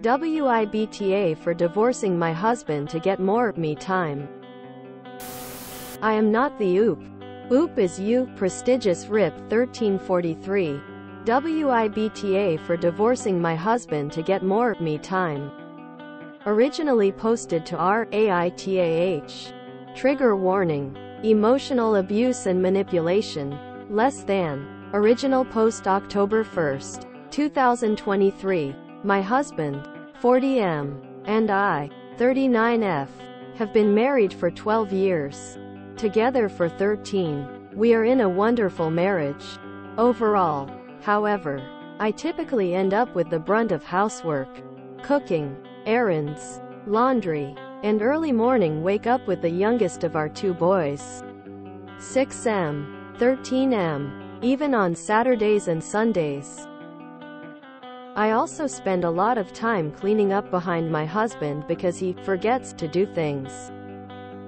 WIBTA for divorcing my husband to get more me time. I am not the OOP. OOP is you, prestigious RIP 1343. WIBTA for divorcing my husband to get more me time. Originally posted to RAITAH. Trigger warning. Emotional abuse and manipulation. Less than. Original post October 1st, 2023. My husband, 40M, and I, 39F, have been married for 12 years. Together for 13. We are in a wonderful marriage. Overall, however, I typically end up with the brunt of housework. Cooking, errands, laundry, and early morning wake up with the youngest of our two boys. 6M, 13M, even on Saturdays and Sundays. I also spend a lot of time cleaning up behind my husband because he forgets to do things.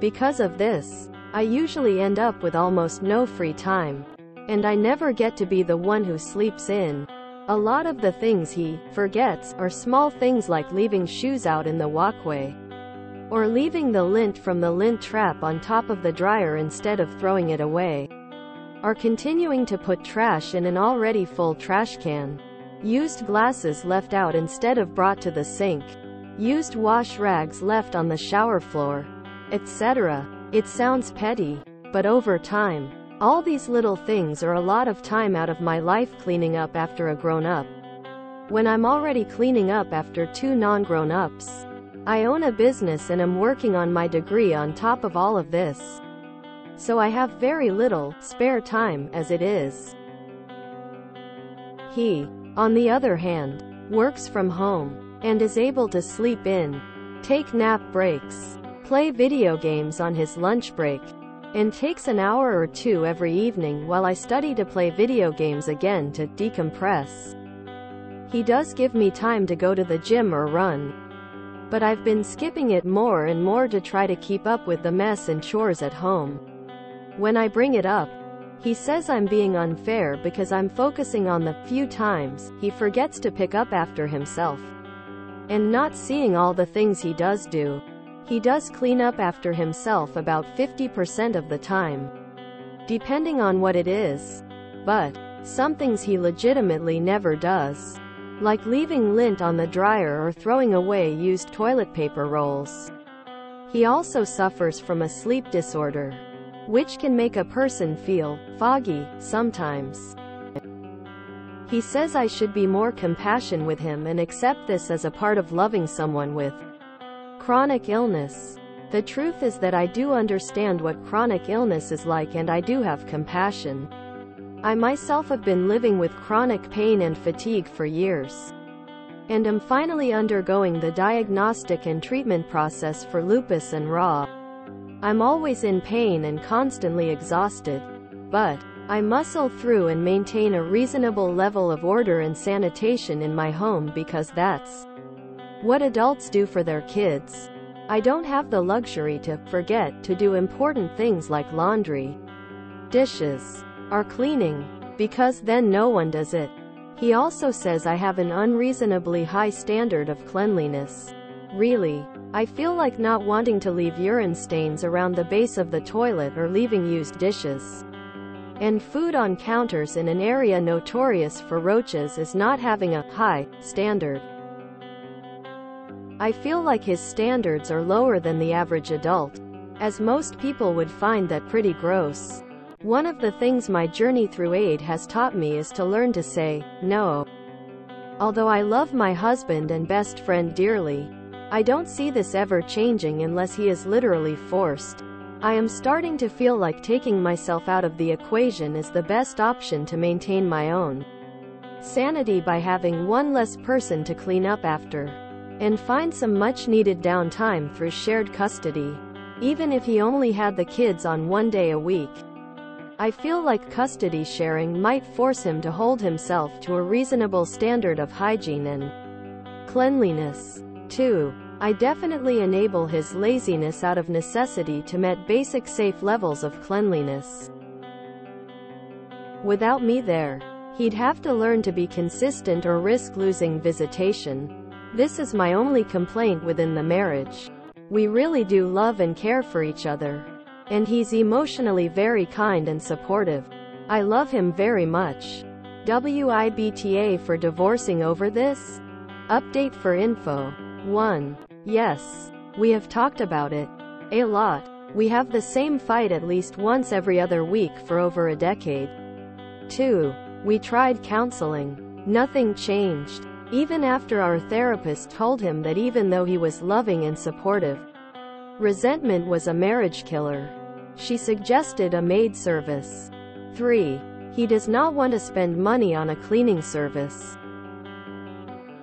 Because of this, I usually end up with almost no free time. And I never get to be the one who sleeps in. A lot of the things he forgets are small things like leaving shoes out in the walkway, or leaving the lint from the lint trap on top of the dryer instead of throwing it away, or continuing to put trash in an already full trash can, used glasses left out instead of brought to the sink, used wash rags left on the shower floor, etc. It sounds petty, but over time, all these little things are a lot of time out of my life cleaning up after a grown-up. When I'm already cleaning up after two non-grown-ups. I own a business and am working on my degree on top of all of this. So I have very little spare time as it is. He, on the other hand, works from home, and is able to sleep in, take nap breaks, play video games on his lunch break, and takes an hour or two every evening while I study to play video games again to decompress. He does give me time to go to the gym or run, but I've been skipping it more and more to try to keep up with the mess and chores at home. When I bring it up, he says I'm being unfair because I'm focusing on the few times he forgets to pick up after himself, and not seeing all the things he does do. He does clean up after himself about 50% of the time, depending on what it is. But some things he legitimately never does, like leaving lint on the dryer or throwing away used toilet paper rolls. He also suffers from a sleep disorder, which can make a person feel foggy sometimes. He says I should be more compassionate with him and accept this as a part of loving someone with chronic illness. The truth is that I do understand what chronic illness is like, and I do have compassion. I myself have been living with chronic pain and fatigue for years, and am finally undergoing the diagnostic and treatment process for lupus and RA. I'm always in pain and constantly exhausted, but I muscle through and maintain a reasonable level of order and sanitation in my home because that's what adults do for their kids. I don't have the luxury to forget to do important things like laundry, dishes, or cleaning, because then no one does it. He also says I have an unreasonably high standard of cleanliness. Really, I feel like not wanting to leave urine stains around the base of the toilet or leaving used dishes and food on counters in an area notorious for roaches is not having a high standard. I feel like his standards are lower than the average adult, as most people would find that pretty gross. One of the things my journey through AIDS has taught me is to learn to say no. Although I love my husband and best friend dearly, I don't see this ever changing unless he is literally forced. I am starting to feel like taking myself out of the equation is the best option to maintain my own sanity by having one less person to clean up after, and find some much-needed downtime through shared custody, even if he only had the kids on 1 day a week. I feel like custody sharing might force him to hold himself to a reasonable standard of hygiene and cleanliness. 2. I definitely enable his laziness out of necessity to meet basic safe levels of cleanliness. Without me there, he'd have to learn to be consistent or risk losing visitation. This is my only complaint within the marriage. We really do love and care for each other. And he's emotionally very kind and supportive. I love him very much. WIBTA for divorcing over this? Update for info. 1. Yes. We have talked about it. A lot. We have the same fight at least once every other week for over a decade. 2. We tried counseling. Nothing changed. Even after our therapist told him that even though he was loving and supportive, resentment was a marriage killer. She suggested a maid service. 3. He does not want to spend money on a cleaning service.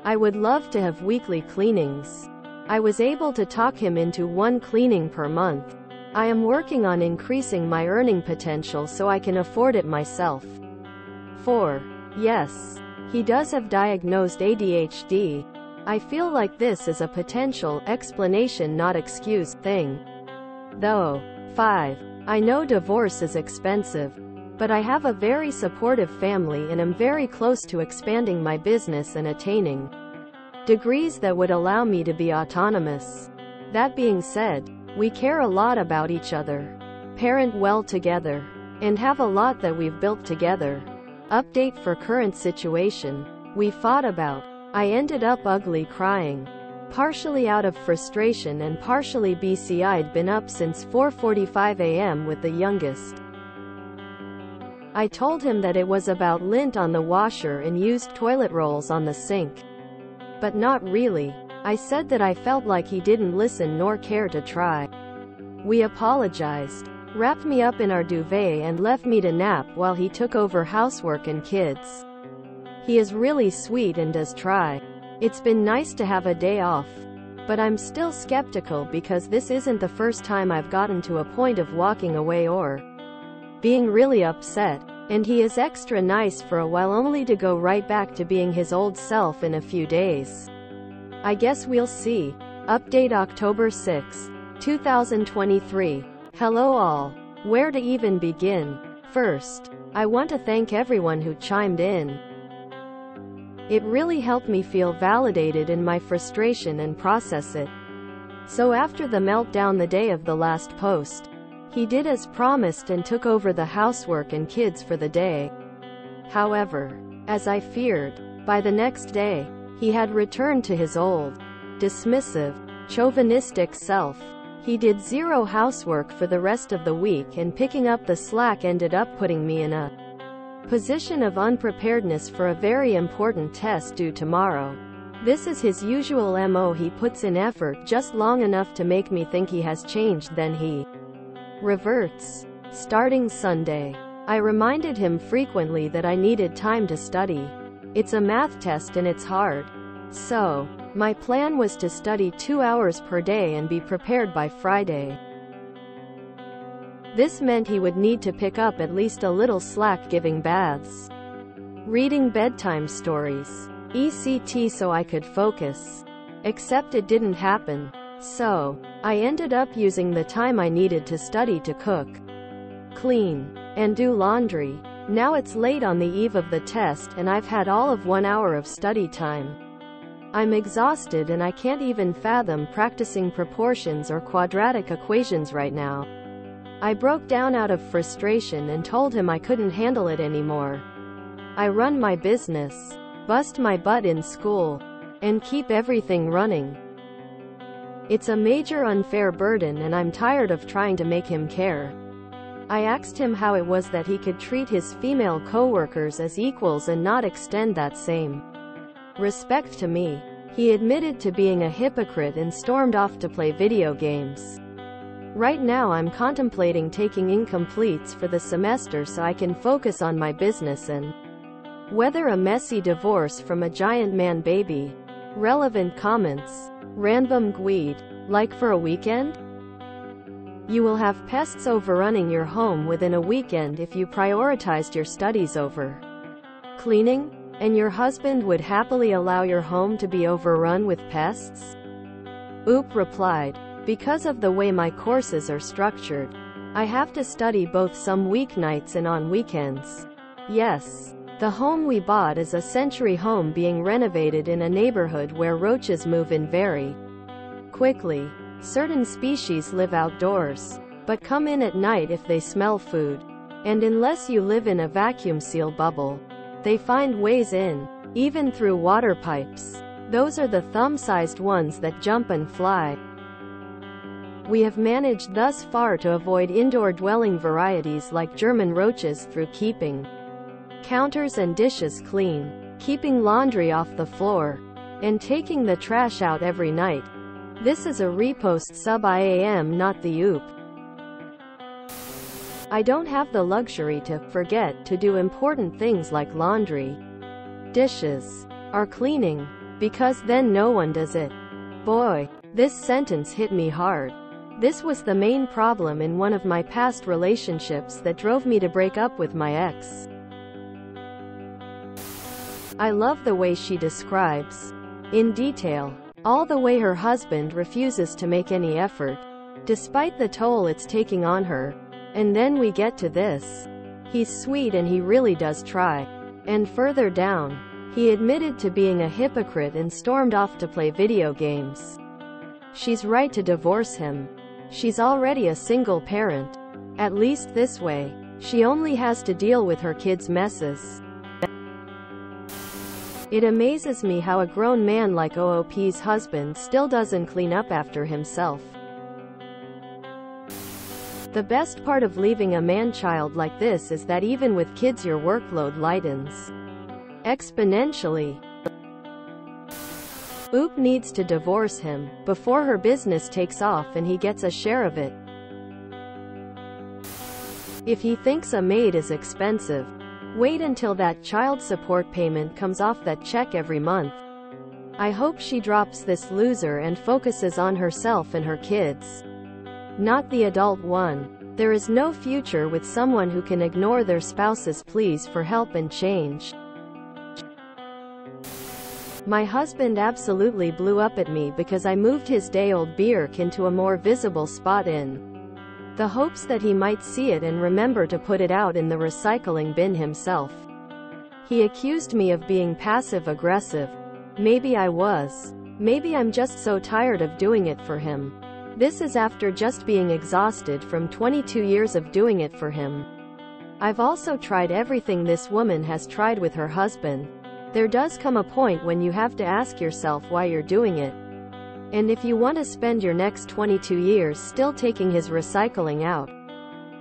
I would love to have weekly cleanings. I was able to talk him into one cleaning per month. I am working on increasing my earning potential so I can afford it myself. 4. Yes. He does have diagnosed ADHD. I feel like this is a potential explanation, not excuse, thing. Though. 5. I know divorce is expensive, but I have a very supportive family and am very close to expanding my business and attaining degrees that would allow me to be autonomous. That being said, we care a lot about each other, parent well together, and have a lot that we've built together. Update for current situation. We fought about. I ended up ugly crying. Partially out of frustration and partially BC. I'd been up since 4:45 a.m. with the youngest. I told him that it was about lint on the washer and used toilet rolls on the sink. But not really. I said that I felt like he didn't listen nor care to try. We apologized, wrapped me up in our duvet and left me to nap while he took over housework and kids. He is really sweet and does try. It's been nice to have a day off. But I'm still skeptical because this isn't the first time I've gotten to a point of walking away or being really upset. And he is extra nice for a while only to go right back to being his old self in a few days. I guess we'll see. Update October 6, 2023. Hello all. Where to even begin? First, I want to thank everyone who chimed in. It really helped me feel validated in my frustration and process it. So after the meltdown the day of the last post, he did as promised and took over the housework and kids for the day. However, as I feared, by the next day, he had returned to his old, dismissive, chauvinistic self. He did zero housework for the rest of the week, and picking up the slack ended up putting me in a position of unpreparedness for a very important test due tomorrow. This is his usual MO. He puts in effort just long enough to make me think he has changed, then he reverts. Starting Sunday, I reminded him frequently that I needed time to study. It's a math test and it's hard. So, my plan was to study 2 hours per day and be prepared by Friday. This meant he would need to pick up at least a little slack giving baths, reading bedtime stories, etc. so I could focus. Except it didn't happen. So, I ended up using the time I needed to study to cook, clean, and do laundry. Now it's late on the eve of the test and I've had all of 1 hour of study time. I'm exhausted and I can't even fathom practicing proportions or quadratic equations right now. I broke down out of frustration and told him I couldn't handle it anymore. I run my business, bust my butt in school, and keep everything running. It's a major unfair burden and I'm tired of trying to make him care. I asked him how it was that he could treat his female coworkers as equals and not extend that same respect to me. He admitted to being a hypocrite and stormed off to play video games. Right now I'm contemplating taking incompletes for the semester so I can focus on my business and weather a messy divorce from a giant man baby. Relevant comments. Random Gweed. Like for a weekend? You will have pests overrunning your home within a weekend if you prioritized your studies over cleaning, and your husband would happily allow your home to be overrun with pests? Oop replied, because of the way my courses are structured, I have to study both some weeknights and on weekends. Yes. The home we bought is a century home being renovated in a neighborhood where roaches move in very quickly. Certain species live outdoors, but come in at night if they smell food. And unless you live in a vacuum seal bubble, they find ways in, even through water pipes. Those are the thumb-sized ones that jump and fly. We have managed thus far to avoid indoor dwelling varieties like German roaches through keeping counters and dishes clean, keeping laundry off the floor, and taking the trash out every night. This is a repost sub IAM, not the OOP. I don't have the luxury to forget to do important things like laundry, dishes, or cleaning, because then no one does it. Boy, this sentence hit me hard. This was the main problem in one of my past relationships that drove me to break up with my ex. I love the way she describes, in detail, all the way her husband refuses to make any effort, despite the toll it's taking on her. And then we get to this. He's sweet and he really does try. And further down, he admitted to being a hypocrite and stormed off to play video games. She's right to divorce him. She's already a single parent. At least this way, she only has to deal with her kids' messes. It amazes me how a grown man like OOP's husband still doesn't clean up after himself. The best part of leaving a man-child like this is that even with kids your workload lightens exponentially. OOP needs to divorce him before her business takes off and he gets a share of it. If he thinks a maid is expensive, wait until that child support payment comes off that check every month. I hope she drops this loser and focuses on herself and her kids, not the adult one. There is no future with someone who can ignore their spouse's pleas for help and change. My husband absolutely blew up at me because I moved his day-old beer can to a more visible spot in the hopes that he might see it and remember to put it out in the recycling bin himself. He accused me of being passive-aggressive. Maybe I was. Maybe I'm just so tired of doing it for him. This is after just being exhausted from 22 years of doing it for him. I've also tried everything this woman has tried with her husband. There does come a point when you have to ask yourself why you're doing it. And if you want to spend your next 22 years still taking his recycling out,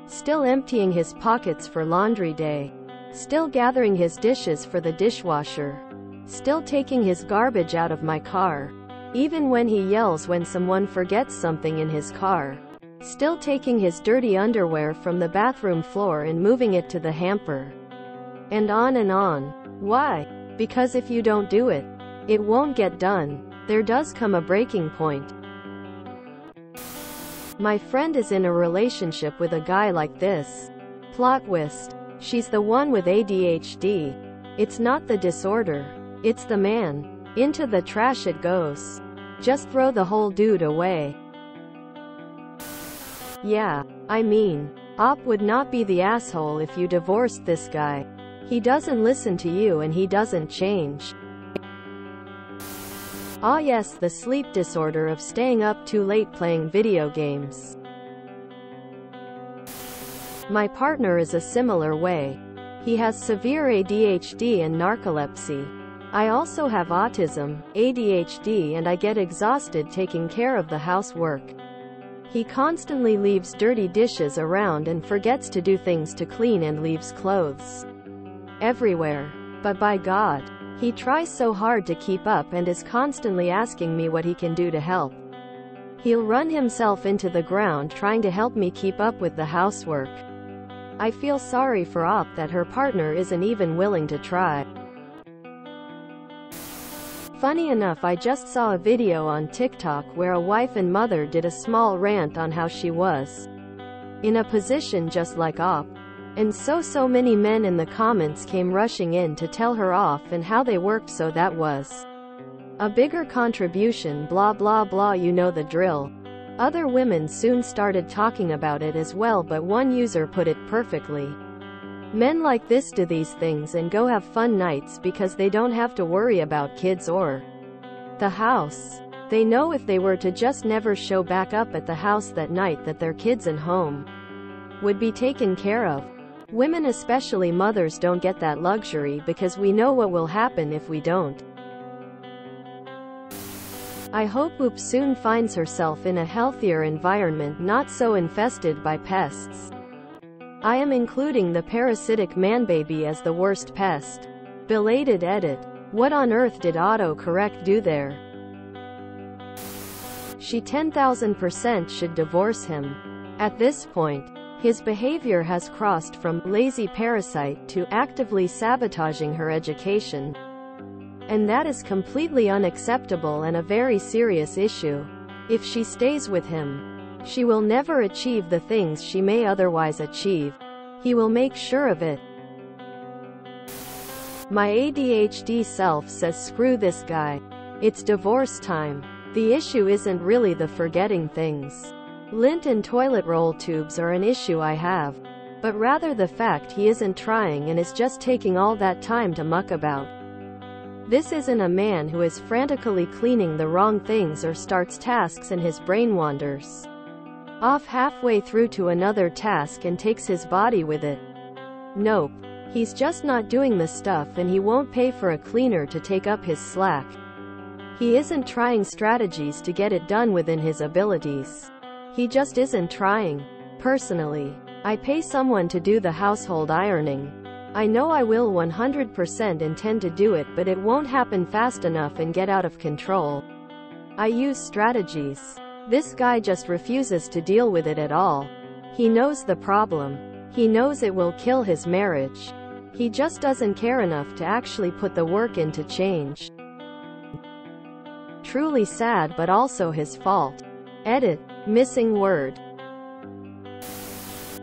still emptying his pockets for laundry day, still gathering his dishes for the dishwasher, still taking his garbage out of my car, even when he yells when someone forgets something in his car, still taking his dirty underwear from the bathroom floor and moving it to the hamper, and on and on. Why? Because if you don't do it, it won't get done. There does come a breaking point. My friend is in a relationship with a guy like this. Plot twist. She's the one with ADHD. It's not the disorder. It's the man. Into the trash it goes. Just throw the whole dude away. Yeah, I mean, OP would not be the asshole if you divorced this guy. He doesn't listen to you and he doesn't change. Ah yes, the sleep disorder of staying up too late playing video games. My partner is a similar way. He has severe ADHD and narcolepsy. I also have autism, ADHD, and I get exhausted taking care of the housework. He constantly leaves dirty dishes around and forgets to do things to clean and leaves clothes everywhere. But by God, he tries so hard to keep up and is constantly asking me what he can do to help. He'll run himself into the ground trying to help me keep up with the housework. I feel sorry for OP that her partner isn't even willing to try. Funny enough, I just saw a video on TikTok where a wife and mother did a small rant on how she was in a position just like OP. And so many men in the comments came rushing in to tell her off and how they worked, so that was a bigger contribution, blah blah blah, you know the drill. Other women soon started talking about it as well, but one user put it perfectly. Men like this do these things and go have fun nights because they don't have to worry about kids or the house. They know if they were to just never show back up at the house that night that their kids and home would be taken care of. Women, especially mothers, don't get that luxury because we know what will happen if we don't. I hope Oop soon finds herself in a healthier environment, not so infested by pests. I am including the parasitic manbaby as the worst pest. Belated edit. What on earth did autocorrect do there? She 10,000% should divorce him. At this point, his behavior has crossed from lazy parasite to actively sabotaging her education. And that is completely unacceptable and a very serious issue. If she stays with him, she will never achieve the things she may otherwise achieve. He will make sure of it. My ADHD self says screw this guy. It's divorce time. The issue isn't really the forgetting things. Lint and toilet roll tubes are an issue I have, but rather the fact he isn't trying and is just taking all that time to muck about. This isn't a man who is frantically cleaning the wrong things or starts tasks and his brain wanders off halfway through to another task and takes his body with it. Nope. He's just not doing the stuff, and he won't pay for a cleaner to take up his slack. He isn't trying strategies to get it done within his abilities. He just isn't trying. Personally, I pay someone to do the household ironing. I know I will 100% intend to do it, but it won't happen fast enough and get out of control. I use strategies. This guy just refuses to deal with it at all. He knows the problem. He knows it will kill his marriage. He just doesn't care enough to actually put the work in to change. Truly sad, but also his fault. Edit. Missing word.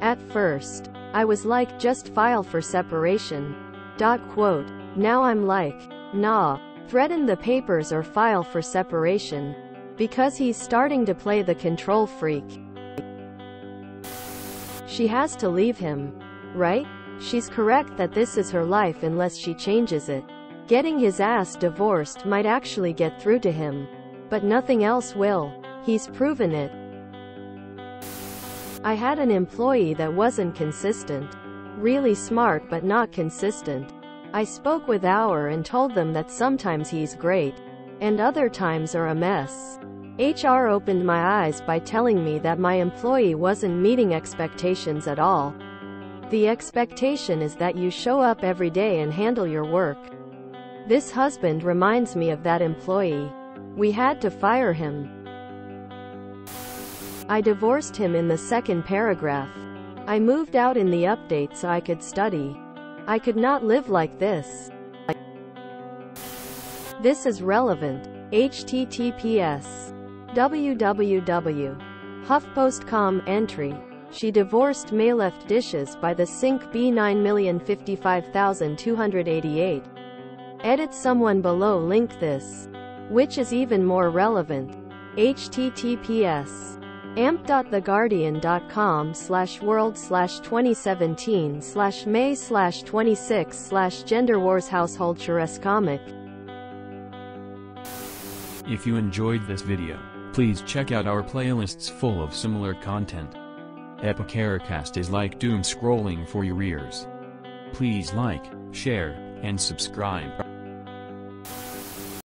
At first, I was like, just file for separation. Now I'm like, nah, threaten the papers or file for separation. Because he's starting to play the control freak. She has to leave him, right? She's correct that this is her life unless she changes it. Getting his ass divorced might actually get through to him, but nothing else will. He's proven it. I had an employee that wasn't consistent. Really smart but not consistent. I spoke with Hour and told them that sometimes he's great, and other times are a mess. HR opened my eyes by telling me that my employee wasn't meeting expectations at all. The expectation is that you show up every day and handle your work. This husband reminds me of that employee. We had to fire him. I divorced him in the second paragraph. I moved out in the update so I could study. I could not live like this. This is relevant. https www.huffpost.com entry. She divorced May left dishes by the sink B9,055,288. Edit someone below link this. Which is even more relevant. https amp.theguardian.com/world/2017/May/26/genderwarshouseholdchurescomic. If you enjoyed this video, please check out our playlists full of similar content. Epicaricast is like doom scrolling for your ears. Please like, share, and subscribe.